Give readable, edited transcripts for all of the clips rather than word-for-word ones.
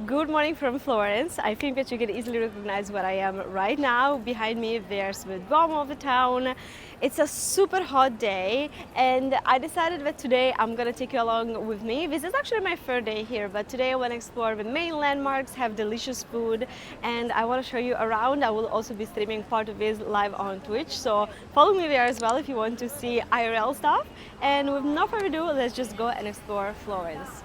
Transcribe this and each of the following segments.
Good morning from Florence. I think that you can easily recognize where I am right now. Behind me, there's the Duomo of the town. It's a super hot day, and I decided that today I'm gonna take you along with me. This is actually my third day here, but today I want to explore the main landmarks, have delicious food, and I want to show you around. I will also be streaming part of this live on Twitch, so follow me there as well if you want to see IRL stuff. And with no further ado, let's just go and explore Florence.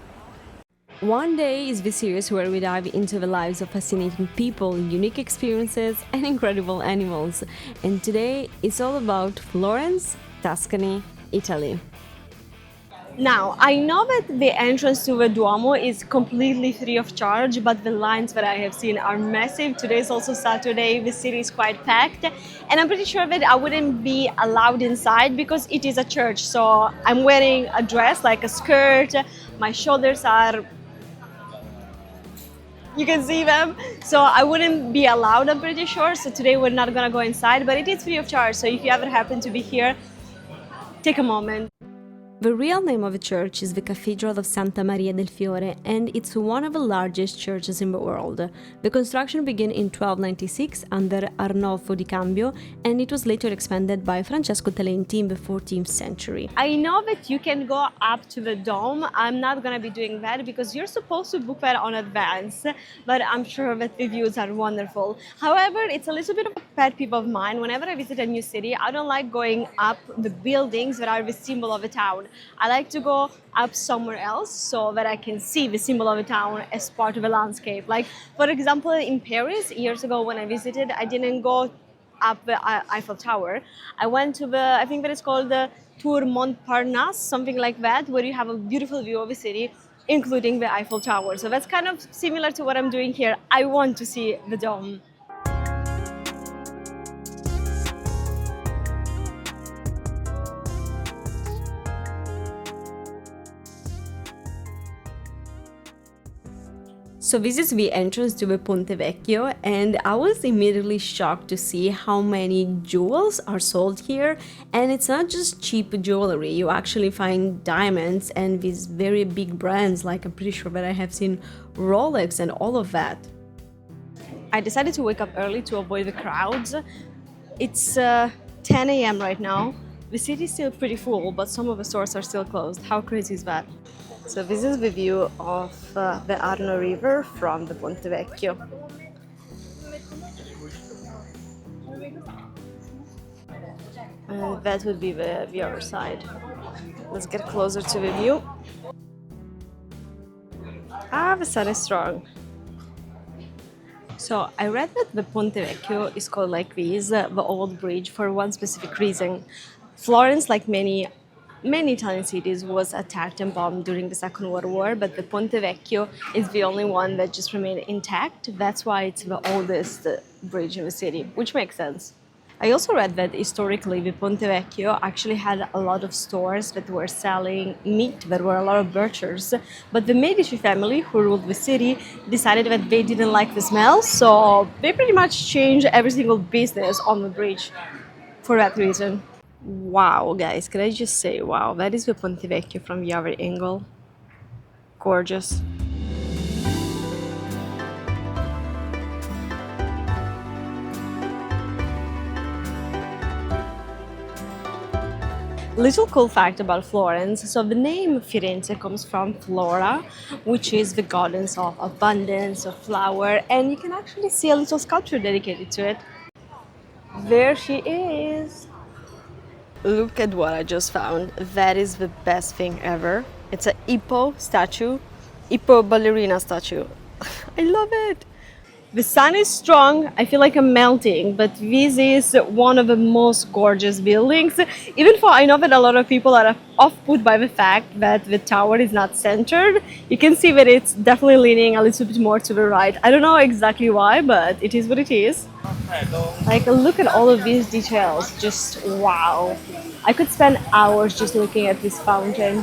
One Day is the series where we dive into the lives of fascinating people, unique experiences, and incredible animals. And today it's all about Florence, Tuscany, Italy. Now, I know that the entrance to the Duomo is completely free of charge, but the lines that I have seen are massive. Today is also Saturday, the city is quite packed, and I'm pretty sure that I wouldn't be allowed inside because it is a church. So I'm wearing a dress, like a skirt, my shoulders are, you can see them, so I wouldn't be allowed, I'm pretty sure. So today we're not gonna go inside, but it is free of charge, so if you ever happen to be here, take a moment. The real name of the church is the Cathedral of Santa Maria del Fiore, and it's one of the largest churches in the world. The construction began in 1296 under Arno di Cambio, and it was later expanded by Francesco Talenti in the 14th century. I know that you can go up to the dome. I'm not gonna be doing that because you're supposed to book that on advance, but I'm sure that the views are wonderful. However, it's a little bit of a pet peeve of mine. Whenever I visit a new city, I don't like going up the buildings that are the symbol of the town. I like to go up somewhere else so that I can see the symbol of a town as part of a landscape. Like, for example, in Paris, years ago when I visited, I didn't go up the Eiffel Tower. I went to the, I think that it's called the Tour Montparnasse, something like that, where you have a beautiful view of the city, including the Eiffel Tower. So that's kind of similar to what I'm doing here. I want to see the dome. So this is the entrance to the Ponte Vecchio, and I was immediately shocked to see how many jewels are sold here. And it's not just cheap jewelry, you actually find diamonds and these very big brands, like I'm pretty sure that I have seen Rolex and all of that. I decided to wake up early to avoid the crowds. It's 10 a.m. right now. The city is still pretty full, but some of the stores are still closed. How crazy is that? So this is the view of the Arno River from the Ponte Vecchio. And that would be the other side. Let's get closer to the view. Ah, the sun is strong. So I read that the Ponte Vecchio is called like this, the old bridge, for one specific reason. Florence, like many Italian cities, was attacked and bombed during the Second World War, but the Ponte Vecchio is the only one that just remained intact. That's why it's the oldest bridge in the city, which makes sense. I also read that historically the Ponte Vecchio actually had a lot of stores that were selling meat. There were a lot of butchers, but the Medici family, who ruled the city, decided that they didn't like the smell, so they pretty much changed every single business on the bridge for that reason. Wow, guys, can I just say, wow, that is the Ponte Vecchio from the other angle. Gorgeous. Little cool fact about Florence. So the name Firenze comes from Flora, which is the goddess of abundance, of flower, and you can actually see a little sculpture dedicated to it. There she is. Look at what I just found. That is the best thing ever. It's a Hippo statue, Hippo ballerina statue. I love it. The sun is strong. I feel like I'm melting, but this is one of the most gorgeous buildings. Even though I know that a lot of people are off-put by the fact that the tower is not centered, you can see that it's definitely leaning a little bit more to the right. I don't know exactly why, but it is what it is. Like, look at all of these details. Just wow. I could spend hours just looking at this fountain.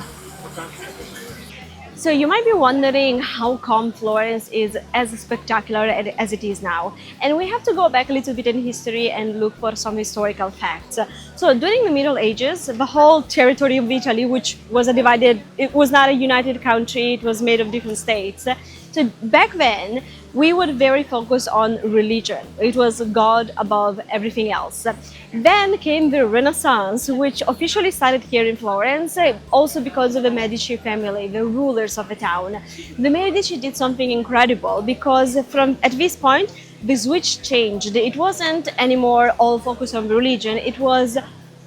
So you might be wondering how come Florence is as spectacular as it is now. And we have to go back a little bit in history and look for some historical facts. So during the Middle Ages, the whole territory of Italy, which was it was not a united country, it was made of different states, So back then, we were very focused on religion. It was God above everything else. Then came the Renaissance, which officially started here in Florence, also because of the Medici family, the rulers of the town. The Medici did something incredible because from at this point, the switch changed. It wasn't anymore all focused on religion. It was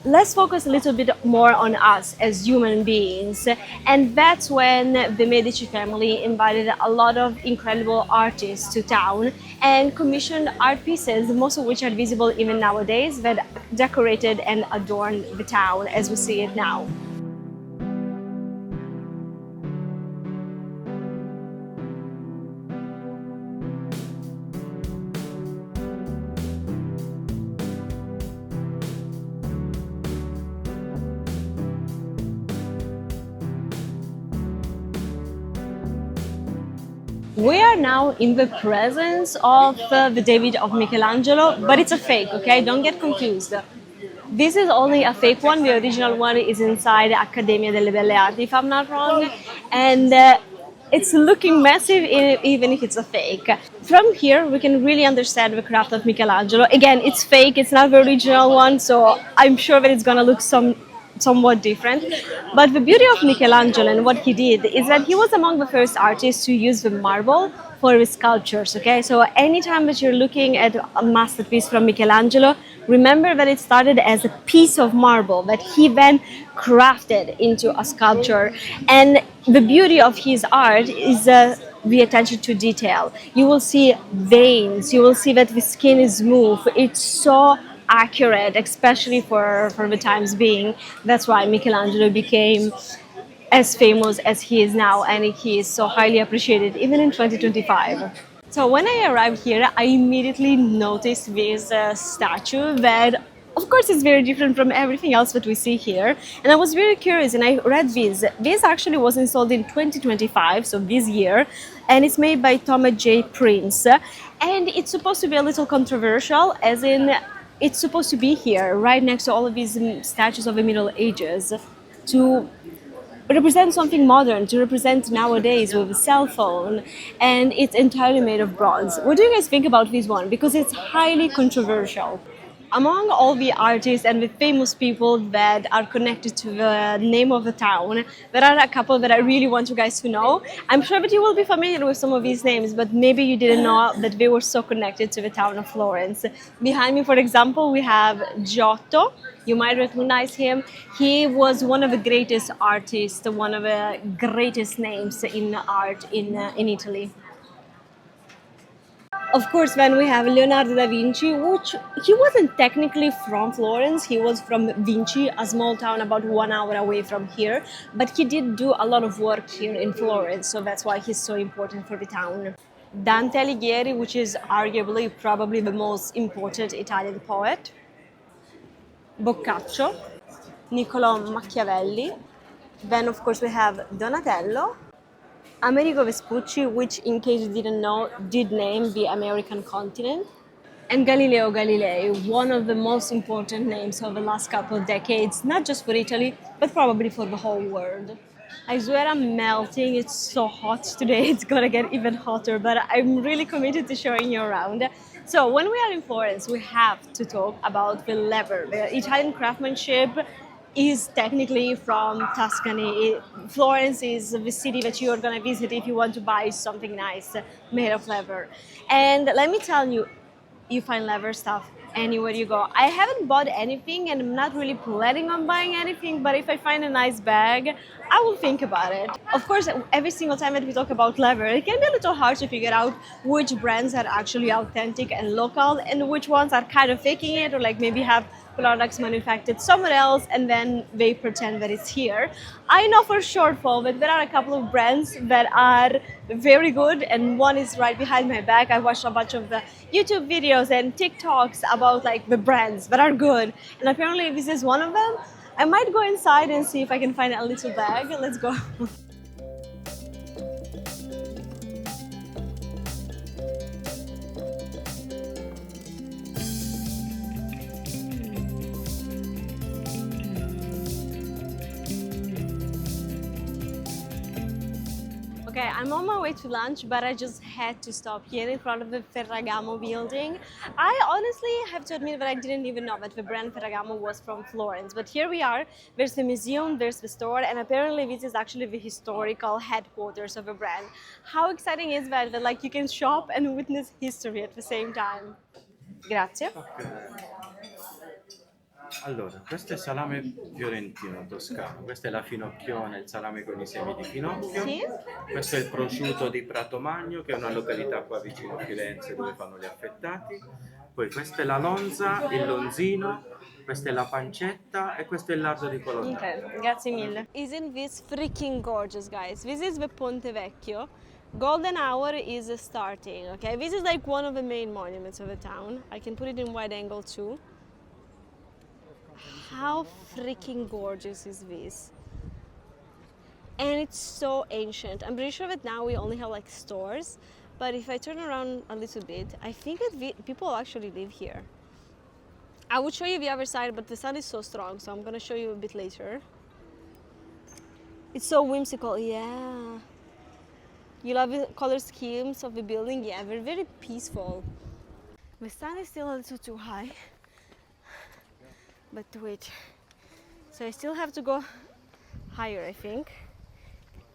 let's focus a little bit more on us as human beings. And that's when the Medici family invited a lot of incredible artists to town and commissioned art pieces, most of which are visible even nowadays, that decorated and adorned the town as we see it now. We are now in the presence of the David of Michelangelo, but it's a fake, okay? Don't get confused. This is only a fake one. The original one is inside Accademia delle Belle Arti, if I'm not wrong. And it's looking massive even if it's a fake. From here, we can really understand the craft of Michelangelo. Again, it's fake, it's not the original one, so I'm sure that it's gonna look somewhat different. But the beauty of Michelangelo and what he did is that he was among the first artists to use the marble for his sculptures, okay? So anytime that you're looking at a masterpiece from Michelangelo, remember that it started as a piece of marble that he then crafted into a sculpture. And the beauty of his art is the attention to detail. You will see veins, you will see that the skin is smooth. It's so accurate, especially for the times being. That's why Michelangelo became as famous as he is now, and he is so highly appreciated even in 2025. So when I arrived here, I immediately noticed this statue that of course is very different from everything else that we see here, and I was very curious and I read this actually was installed in 2025, so this year, and it's made by Thomas J. Prince, and it's supposed to be a little controversial, as in it's supposed to be here right next to all of these statues of the Middle Ages to represent something modern, to represent nowadays with a cell phone, and it's entirely made of bronze. What do you guys think about this one? Because it's highly controversial. Among all the artists and the famous people that are connected to the name of the town, there are a couple that I really want you guys to know. I'm sure that you will be familiar with some of these names, but maybe you didn't know that they were so connected to the town of Florence. Behind me, for example, we have Giotto. You might recognize him. He was one of the greatest artists, one of the greatest names in art in Italy. Of course, then we have Leonardo da Vinci, which he wasn't technically from Florence, he was from Vinci, a small town about 1 hour away from here, but he did do a lot of work here in Florence, so that's why he's so important for the town. Dante Alighieri, which is arguably probably the most important Italian poet. Boccaccio, Niccolò Machiavelli. Then, of course, we have Donatello. Amerigo Vespucci, which, in case you didn't know, did name the American continent. And Galileo Galilei, one of the most important names of the last couple of decades, not just for Italy, but probably for the whole world. I swear I'm melting, it's so hot today, it's gonna get even hotter, but I'm really committed to showing you around. So when we are in Florence, we have to talk about the leather. The Italian craftsmanship is technically from Tuscany. Florence is the city that you're gonna visit if you want to buy something nice made of leather. And let me tell you, you find leather stuff anywhere you go. I haven't bought anything and I'm not really planning on buying anything, but if I find a nice bag, I will think about it. Of course, every single time that we talk about leather, it can be a little hard to figure out which brands are actually authentic and local and which ones are kind of faking it, or like maybe have products manufactured somewhere else and then they pretend that it's here. I know for sure, Paul, that there are a couple of brands that are very good, and one is right behind my back. I watched a bunch of the YouTube videos and TikToks about like the brands that are good, and apparently this is one of them. I might go inside and see if I can find a little bag. Let's go. Okay, I'm on my way to lunch, but I just had to stop here in front of the Ferragamo building. I honestly have to admit that I didn't even know that the brand Ferragamo was from Florence. But here we are. There's the museum, there's the store, and apparently this is actually the historical headquarters of the brand. How exciting is that? That like you can shop and witness history at the same time. Grazie. Allora, questo è salame fiorentino toscano, questa è la finocchiona, il salame con i semi di finocchio, Sì? questo è il prosciutto di Pratomagno, che è una località qua vicino a Firenze dove fanno gli affettati, poi questa è la lonza, il lonzino, questa è la pancetta e questo è il lardo di Okay, colonnato. grazie mille. Isn't this freaking gorgeous, guys? This is the Ponte Vecchio. Golden hour is starting, okay? This is like one of the main monuments of the town. I can put it in wide angle too. How freaking gorgeous is this? And it's so ancient. I'm pretty sure that now we only have like stores, but if I turn around a little bit, I think that people actually live here. I would show you the other side, but the sun is so strong, so I'm gonna show you a bit later. It's so whimsical, yeah. You love the color schemes of the building? Yeah, they're very peaceful. The sun is still a little too high, but wait. So I still have to go higher, I think.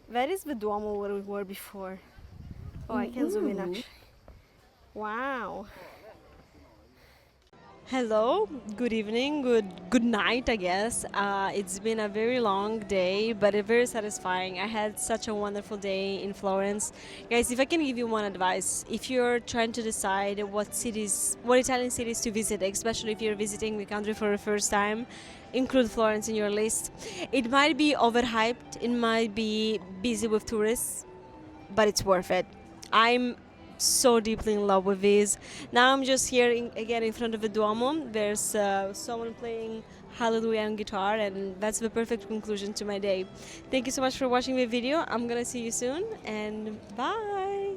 That is the Duomo where we were before. Oh, I can zoom in actually. Wow. Hello, good evening, good night, I guess. It's been a very long day, but very satisfying. I had such a wonderful day in Florence. Guys, if I can give you one advice, if you're trying to decide what Italian cities to visit, especially if you're visiting the country for the first time, include Florence in your list. It might be overhyped, it might be busy with tourists, but it's worth it. I'm so deeply in love with this. Now I'm just here again in front of the Duomo. There's someone playing Hallelujah on guitar, and that's the perfect conclusion to my day. Thank you so much for watching the video. I'm gonna see you soon, and bye!